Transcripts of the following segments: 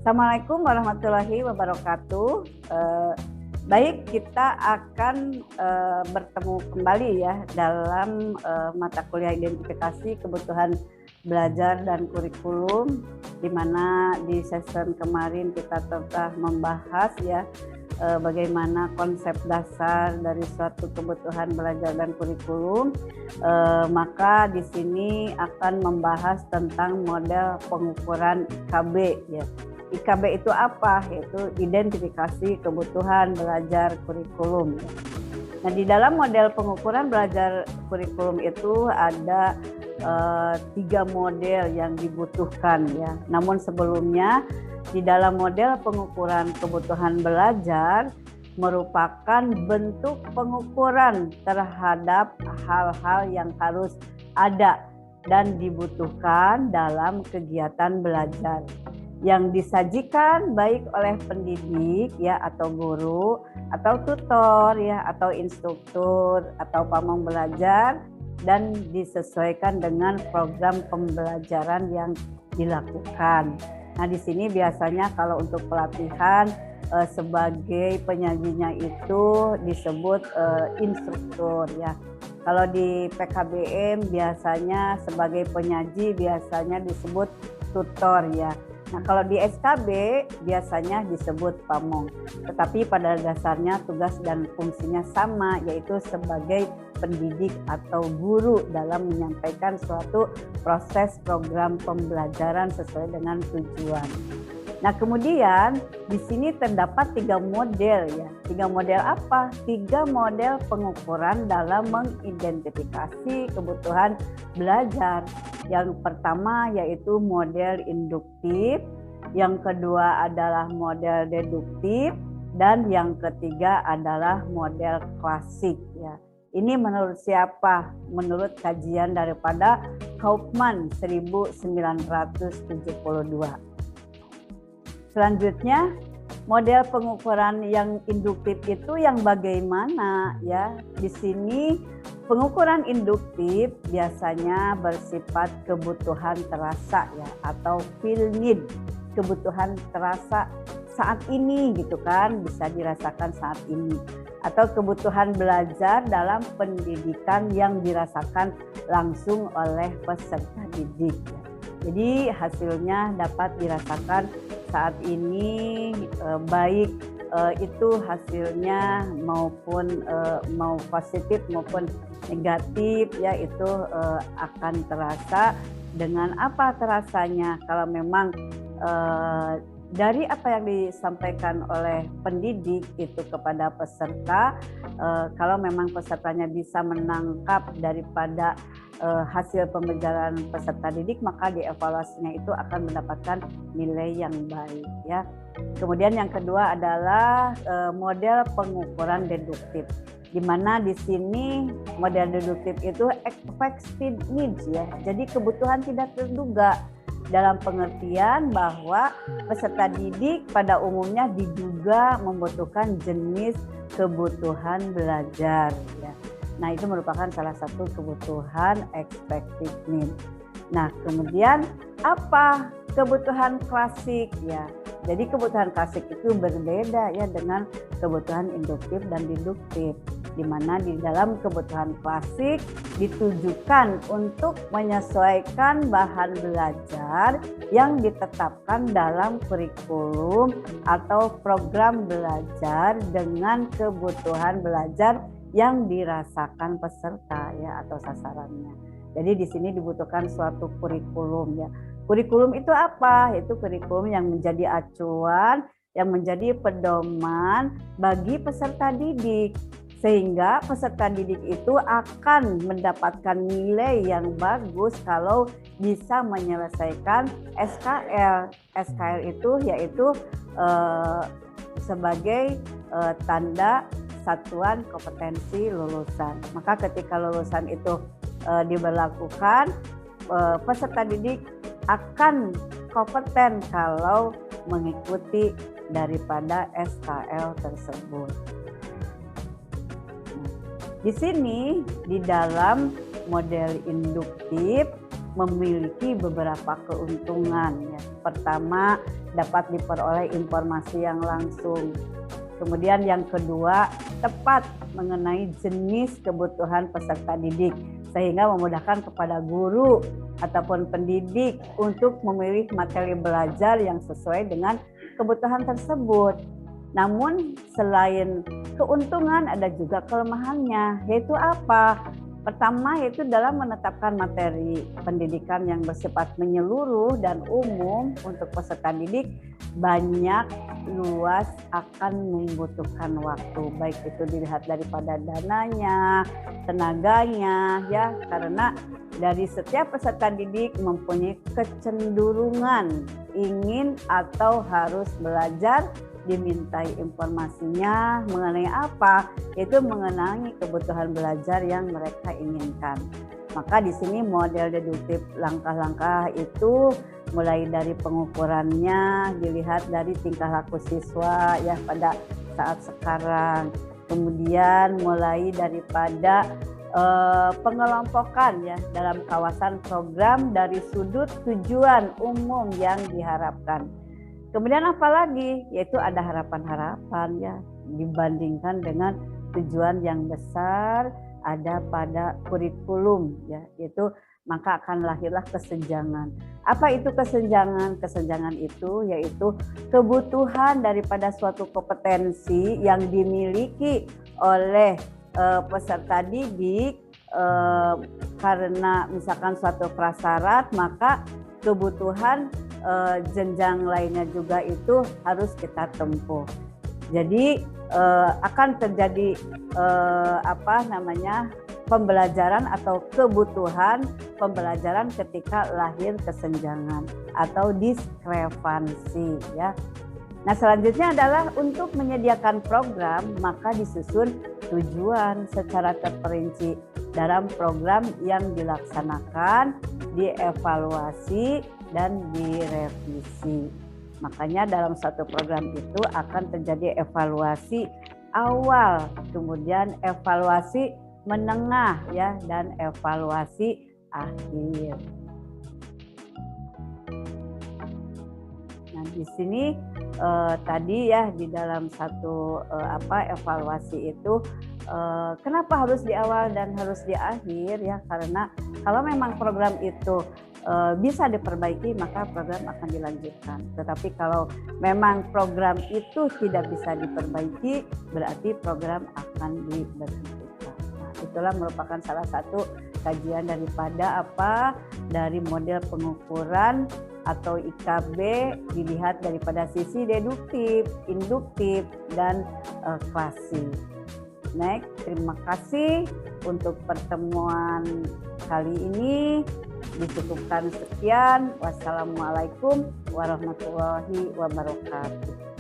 Assalamualaikum warahmatullahi wabarakatuh. Baik, kita akan bertemu kembali ya dalam mata kuliah identifikasi kebutuhan belajar dan kurikulum, di mana di session kemarin kita telah membahas ya bagaimana konsep dasar dari suatu kebutuhan belajar dan kurikulum. Maka di sini akan membahas tentang model pengukuran IKB ya. IKB itu apa? Yaitu identifikasi kebutuhan belajar kurikulum. Nah, di dalam model pengukuran belajar kurikulum itu ada 3 model yang dibutuhkan ya. Namun sebelumnya di dalam model pengukuran kebutuhan belajar merupakan bentuk pengukuran terhadap hal-hal yang harus ada dan dibutuhkan dalam kegiatan belajar yang disajikan baik oleh pendidik ya atau guru atau tutor ya atau instruktur atau pamong belajar dan disesuaikan dengan program pembelajaran yang dilakukan. Nah, di sini biasanya kalau untuk pelatihan sebagai penyajinya itu disebut instruktur ya. Kalau di PKBM biasanya sebagai penyaji biasanya disebut tutor ya. Nah, kalau di SKB biasanya disebut pamong. Tetapi pada dasarnya tugas dan fungsinya sama, yaitu sebagai pendidik atau guru dalam menyampaikan suatu proses program pembelajaran sesuai dengan tujuan. Nah, kemudian di sini terdapat 3 model ya. 3 model apa? 3 model pengukuran dalam mengidentifikasi kebutuhan belajar. Yang pertama yaitu model induktif, yang kedua adalah model deduktif, dan yang ketiga adalah model klasik ya. Ini menurut siapa? Menurut kajian daripada Kaufman 1972. Selanjutnya, model pengukuran yang induktif itu yang bagaimana ya? Di sini pengukuran induktif biasanya bersifat kebutuhan terasa ya atau feel need, kebutuhan terasa saat ini gitu kan, bisa dirasakan saat ini, atau kebutuhan belajar dalam pendidikan yang dirasakan langsung oleh peserta didik ya. Jadi hasilnya dapat dirasakan saat ini baik itu hasilnya maupun mau positif maupun negatif ya, itu akan terasa. Dengan apa terasanya? Kalau memang dari apa yang disampaikan oleh pendidik itu kepada peserta, kalau memang pesertanya bisa menangkap daripada hasil pembelajaran peserta didik, maka dievaluasinya itu akan mendapatkan nilai yang baik ya. Kemudian yang kedua adalah model pengukuran deduktif, di mana di sini model deduktif itu expected needs ya. Jadi kebutuhan tidak terduga, dalam pengertian bahwa peserta didik pada umumnya diduga membutuhkan jenis kebutuhan belajar ya. Nah, itu merupakan salah satu kebutuhan expected need. Nah, kemudian apa kebutuhan klasik ya? Jadi kebutuhan klasik itu berbeda ya dengan kebutuhan induktif dan deduktif, di mana di dalam kebutuhan klasik ditujukan untuk menyesuaikan bahan belajar yang ditetapkan dalam kurikulum atau program belajar dengan kebutuhan belajar yang dirasakan peserta ya atau sasarannya. Jadi di sini dibutuhkan suatu kurikulum ya. Kurikulum itu apa? Itu kurikulum yang menjadi acuan, yang menjadi pedoman bagi peserta didik, sehingga peserta didik itu akan mendapatkan nilai yang bagus kalau bisa menyelesaikan SKL. SKL itu yaitu sebagai tanda satuan kompetensi lulusan. Maka ketika lulusan itu diberlakukan, peserta didik akan kompeten kalau mengikuti daripada SKL tersebut. Di sini di dalam model induktif memiliki beberapa keuntungan ya. Pertama, dapat diperoleh informasi yang langsung. Kemudian yang kedua, tepat mengenai jenis kebutuhan peserta didik, sehingga memudahkan kepada guru ataupun pendidik untuk memilih materi belajar yang sesuai dengan kebutuhan tersebut. Namun selain keuntungan ada juga kelemahannya, yaitu apa? Pertama yaitu dalam menetapkan materi pendidikan yang bersifat menyeluruh dan umum untuk peserta didik, banyak luas akan membutuhkan waktu, baik itu dilihat daripada dananya, tenaganya, ya, karena dari setiap peserta didik mempunyai kecenderungan ingin atau harus belajar, dimintai informasinya mengenai apa, yaitu mengenai kebutuhan belajar yang mereka inginkan. Maka di sini model deduktif langkah-langkah itu mulai dari pengukurannya dilihat dari tingkah laku siswa ya pada saat sekarang. Kemudian mulai daripada pengelompokan ya dalam kawasan program dari sudut tujuan umum yang diharapkan. Kemudian apalagi, yaitu ada harapan-harapan ya dibandingkan dengan tujuan yang besar ada pada kurikulum ya, yaitu maka akan lahirlah kesenjangan. Apa itu kesenjangan? Kesenjangan itu yaitu kebutuhan daripada suatu kompetensi yang dimiliki oleh peserta didik karena misalkan suatu prasyarat, maka kebutuhan jenjang lainnya juga itu harus kita tempuh. Jadi akan terjadi pembelajaran atau kebutuhan pembelajaran ketika lahir kesenjangan atau diskrepansi ya. Nah, selanjutnya adalah untuk menyediakan program, maka disusun tujuan secara terperinci dalam program yang dilaksanakan, dievaluasi dan direvisi. Makanya dalam satu program itu akan terjadi evaluasi awal, kemudian evaluasi menengah ya, dan evaluasi akhir. Nah, di sini tadi ya di dalam satu evaluasi itu kenapa harus di awal dan harus di akhir ya, karena kalau memang program itu bisa diperbaiki maka program akan dilanjutkan. Tetapi kalau memang program itu tidak bisa diperbaiki berarti program akan diberhentikan. Nah, itulah merupakan salah satu kajian daripada dari model pengukuran atau IKB dilihat daripada sisi deduktif, induktif, dan klasik. Next, terima kasih untuk pertemuan kali ini. Dicukupkan sekian. Wassalamualaikum warahmatullahi wabarakatuh.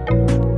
Pak.